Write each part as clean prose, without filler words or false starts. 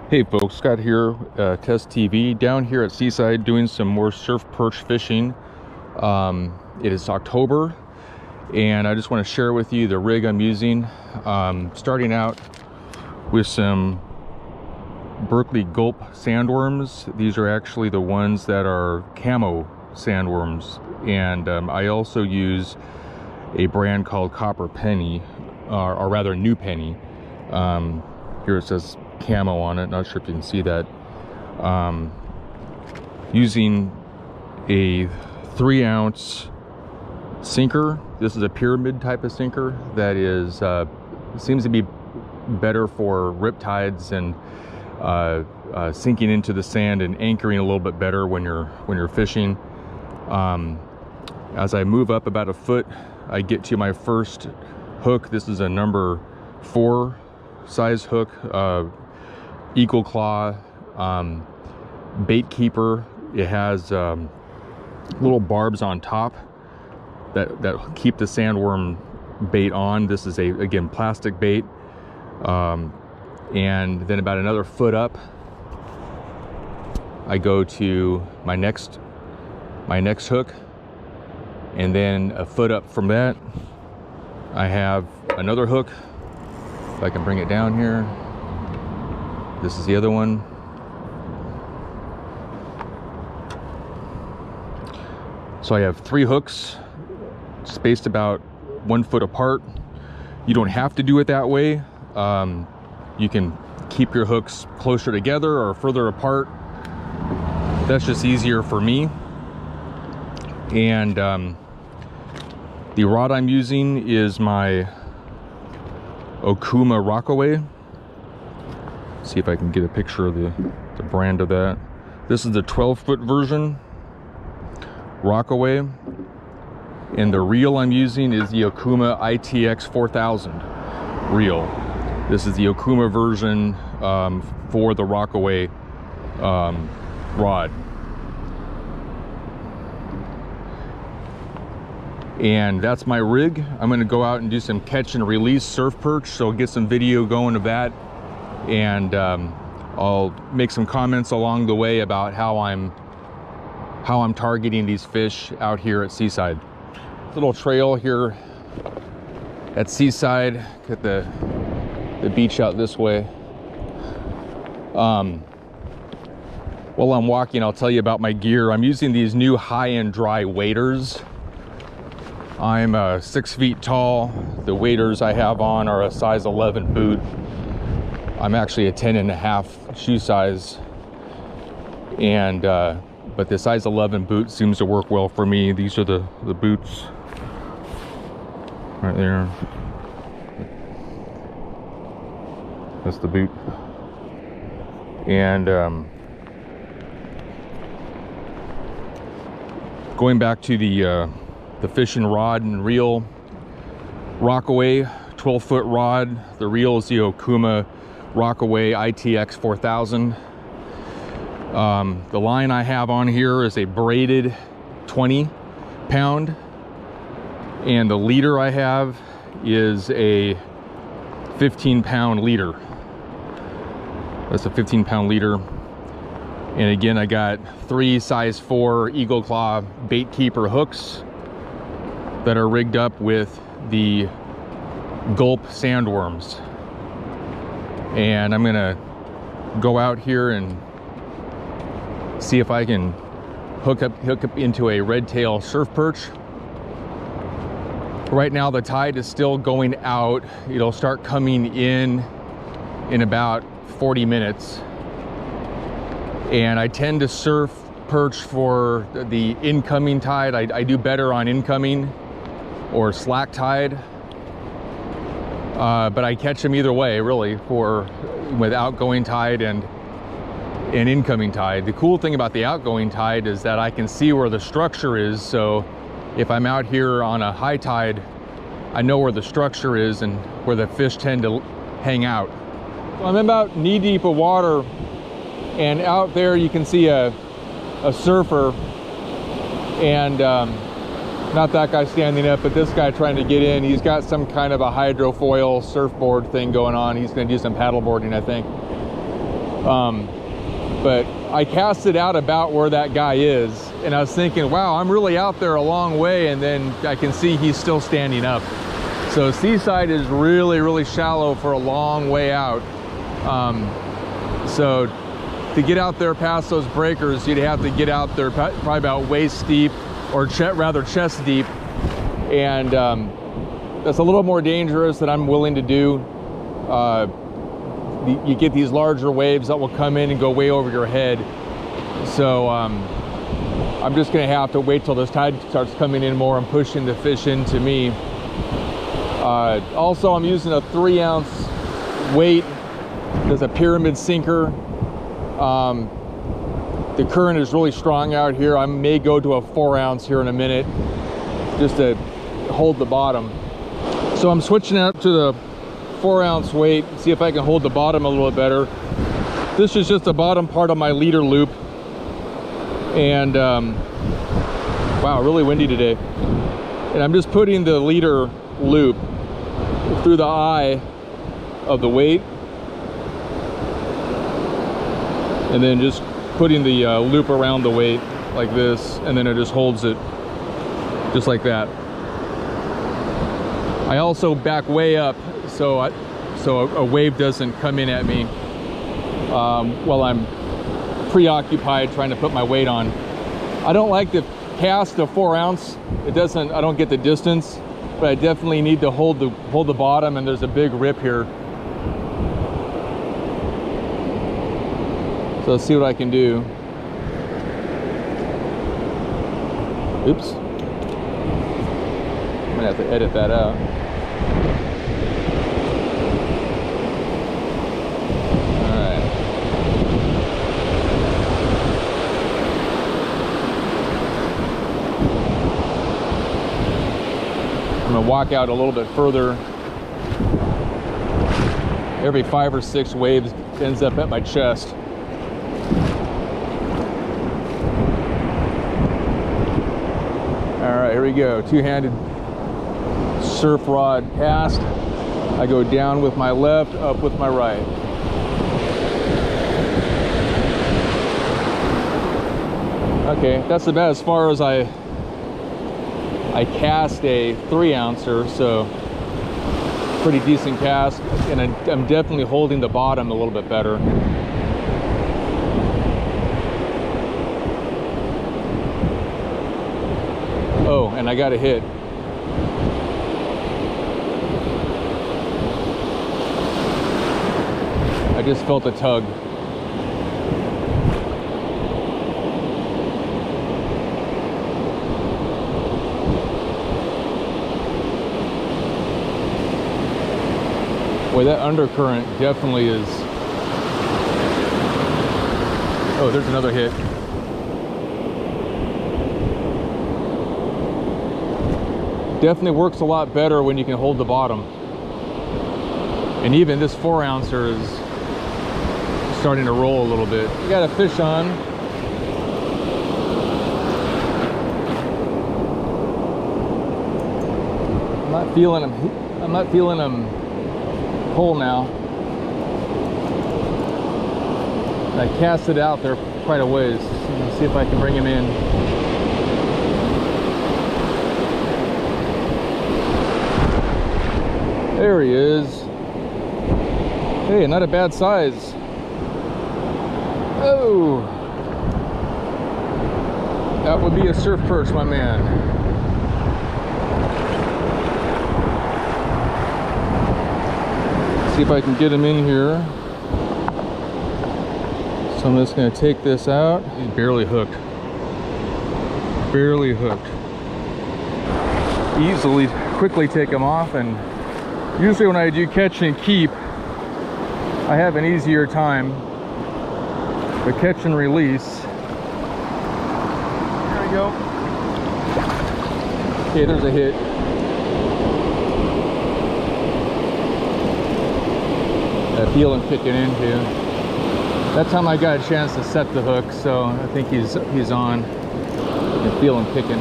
Hey folks, Scott here, Test TV, down here at Seaside doing some more surf perch fishing. It is October, and I just want to share with you the rig I'm using. Starting out with some Berkeley Gulp sandworms. These are actually the ones that are camo sandworms, and I also use a brand called Copper Penny, or rather New Penny. Here it says camo on it, not sure if you can see that. Using a 3-ounce sinker. This is a pyramid type of sinker that is seems to be better for riptides and sinking into the sand and anchoring a little bit better when you're fishing. As I move up about a foot, I get to my first hook. This is a number 4 size hook, Eagle Claw bait keeper. It has little barbs on top that keep the sandworm bait on. This is again plastic bait. And then about another foot up, I go to my next hook, and then a foot up from that, I have another hook. If I can bring it down here, this is the other one. So I have 3 hooks spaced about 1 foot apart. You don't have to do it that way. You can keep your hooks closer together or further apart. That's just easier for me. And the rod I'm using is my Okuma Rockaway. See if I can get a picture of the brand of that. This is the 12-foot version Rockaway, and the reel I'm using is the Okuma ITX 4000 reel. This is the Okuma version for the Rockaway rod. And that's my rig. I'm going to go out and do some catch and release surf perch, so I'll get some video going of that, and I'll make some comments along the way about how I'm targeting these fish out here at Seaside. Little trail here at Seaside. Got the beach out this way. While I'm walking, I'll tell you about my gear. I'm using these new high-end dry waders. I'm 6 feet tall. The waders I have on are a size 11 boot. I'm actually a 10.5 shoe size, and but the size 11 boot seems to work well for me. These are the boots right there. That's the boot. And going back to the fishing rod and reel, Rockaway 12-foot rod. The reel is the Okuma Rockaway ITX 4000. The line I have on here is a braided 20-pound, and the leader I have is a 15-pound leader. That's a 15-pound leader. And again, I got 3 size 4 Eagle Claw bait keeper hooks that are rigged up with the Gulp sandworms. And I'm gonna go out here and see if I can hook up into a red tail surf perch. Right now the tide is still going out. It'll start coming in about 40 minutes. And I tend to surf perch for the incoming tide. I do better on incoming or slack tide. But I catch them either way, really, with outgoing tide and incoming tide. The cool thing about the outgoing tide is that I can see where the structure is. So if I'm out here on a high tide, I know where the structure is and where the fish tend to hang out. So I'm about knee deep of water, and out there you can see a surfer, and not that guy standing up, but this guy trying to get in. He's got some kind of a hydrofoil surfboard thing going on. He's going to do some paddle boarding, I think. But I cast it out about where that guy is, and I was thinking, wow, I'm really out there a long way, and then I can see he's still standing up. So Seaside is really, really shallow for a long way out. So to get out there past those breakers, you'd have to get out there probably about waist deep, or rather chest deep, and that's a little more dangerous than I'm willing to do. You get these larger waves that will come in and go way over your head. So I'm just gonna have to wait till this tide starts coming in more and pushing the fish into me. Also, I'm using a 3-ounce weight. There's a pyramid sinker. The current is really strong out here. I may go to a 4-ounce here in a minute just to hold the bottom. So I'm switching out to the 4-ounce weight, see if I can hold the bottom a little bit better. This is just the bottom part of my leader loop. And wow, really windy today. And I'm just putting the leader loop through the eye of the weight, and then just putting the loop around the weight like this, and then it just holds it just like that. I also back way up so a wave doesn't come in at me while I'm preoccupied trying to put my weight on. I don't like to cast a 4-ounce. I don't get the distance, but I definitely need to hold the bottom, and there's a big rip here. So let's see what I can do. Oops. I'm gonna have to edit that out. I'm gonna walk out a little bit further. Every 5 or 6 waves ends up at my chest. All right, here we go. Two-handed surf rod cast. I go down with my left, up with my right. Okay, that's about as far as I cast a 3-ouncer, so pretty decent cast, and I'm definitely holding the bottom a little bit better. Oh, and I got a hit. I just felt a tug. Boy, that undercurrent definitely is... Oh, there's another hit. Definitely works a lot better when you can hold the bottom. And even this 4-ouncer is starting to roll a little bit. You got a fish on. I'm not feeling him pull now. I cast it out there quite a ways. Let's see if I can bring him in. There he is. Hey, not a bad size. Oh, that would be a surf perch, my man. See if I can get him in here. So I'm just going to take this out. He's barely hooked. Barely hooked. Easily, quickly take him off, and usually when I do catch and keep, I have an easier time. But catch and release. There we go. Okay, there's a hit. I feel him kicking in too. That time I got a chance to set the hook, so I think he's on. I can feel him kicking.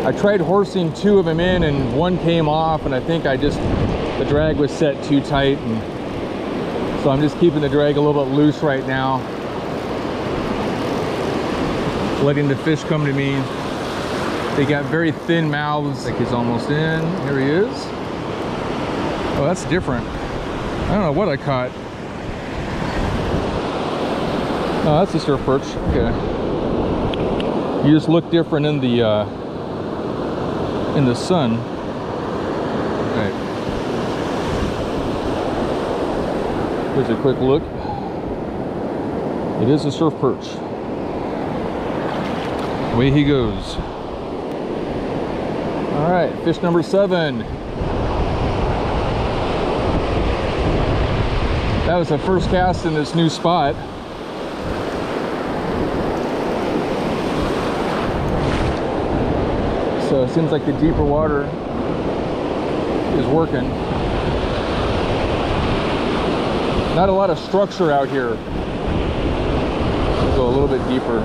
I tried horsing 2 of them in, and one came off, and I think the drag was set too tight, and So I'm just keeping the drag a little bit loose right now, letting the fish come to me. They got very thin mouths. Like he's almost in. Here he is. Oh, that's different. I don't know what I caught. Oh, that's a surf perch. Okay. You just look different in the sun. Right. Here's a quick look. It is a surf perch. Away he goes. All right, fish number 7. That was the first cast in this new spot. So it seems like the deeper water is working. Not a lot of structure out here. Let's go a little bit deeper.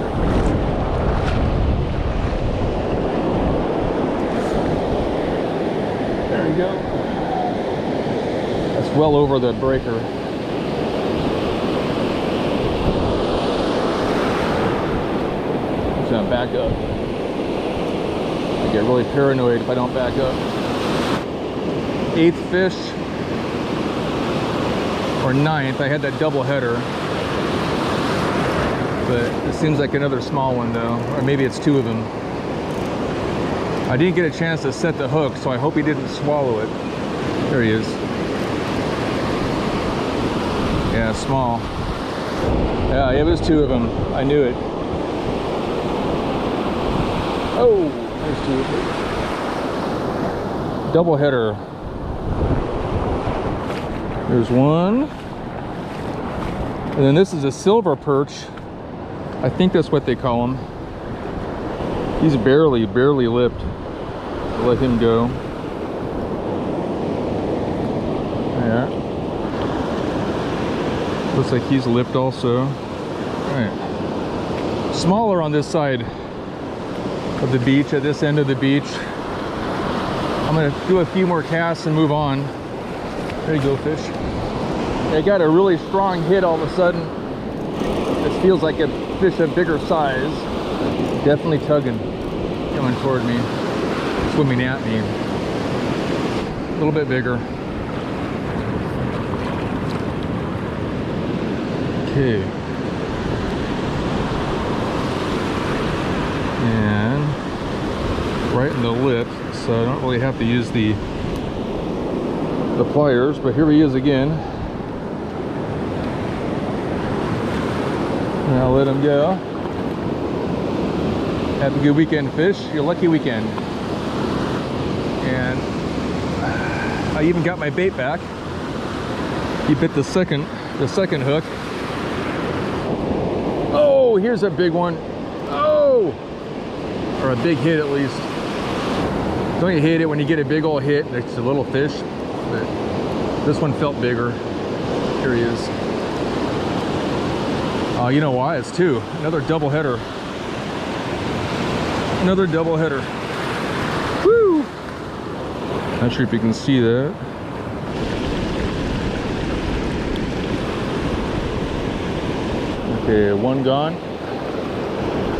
There we go. That's well over the breaker. Just gonna back up. I get really paranoid if I don't back up. 8th fish, or 9th. I had that double header, but it seems like another small one though, or maybe it's 2 of them. I didn't get a chance to set the hook, so I hope he didn't swallow it. There he is. Yeah, small. Yeah, it was 2 of them. I knew it. Oh, there's 2 of them. Double header. There's one. And then this is a silver perch. I think that's what they call him. He's barely lipped. I'll let him go. Yeah. Looks like he's lipped also. All right. Smaller on this side of the beach, at this end of the beach. I'm gonna do a few more casts and move on. There you go, fish. I got a really strong hit all of a sudden. It feels like a fish of bigger size. Definitely tugging, coming toward me, swimming at me. A little bit bigger. Okay. And right in the lip, so I don't really have to use the pliers, but here he is again. And I'll let him go. Have a good weekend, fish. Your lucky weekend. And I even got my bait back. He bit the second hook. Oh, here's a big one. Oh, or a big hit at least. Don't you hate it when you get a big old hit and it's a little fish? But this one felt bigger. Here he is. You know why? It's 2. Another double header. Another double header. Woo! Not sure if you can see that. Okay, 1 gone.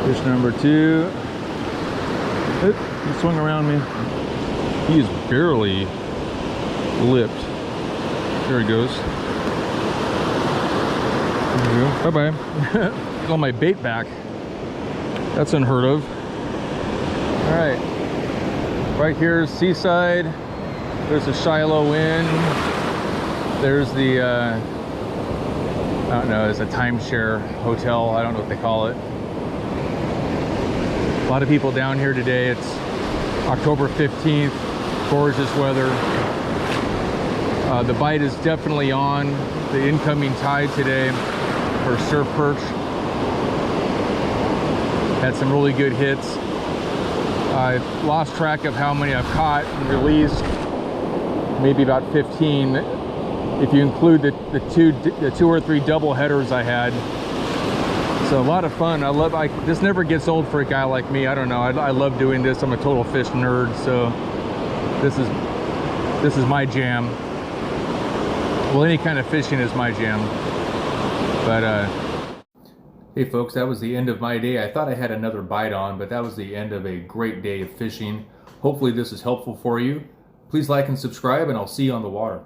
Fish number 2. Oop, he swung around me. He is barely lipped. There he goes. There we go. Bye-bye. Got my bait back. That's unheard of. All right. Right here is Seaside. There's the Shiloh Inn. There's the, I don't know, it's a timeshare hotel. I don't know what they call it. A lot of people down here today. It's October 15th. Gorgeous weather. The bite is definitely on. The incoming tide today for surf perch. Had some really good hits. I lost track of how many I've caught and released. Maybe about 15 if you include the two or three double headers I had. So a lot of fun. This never gets old for a guy like me. I don't know. I love doing this. I'm a total fish nerd, so this is my jam. Well, any kind of fishing is my jam. But hey folks, that was the end of my day. I thought I had another bite on, but that was the end of a great day of fishing. Hopefully this is helpful for you. Please like and subscribe, and I'll see you on the water.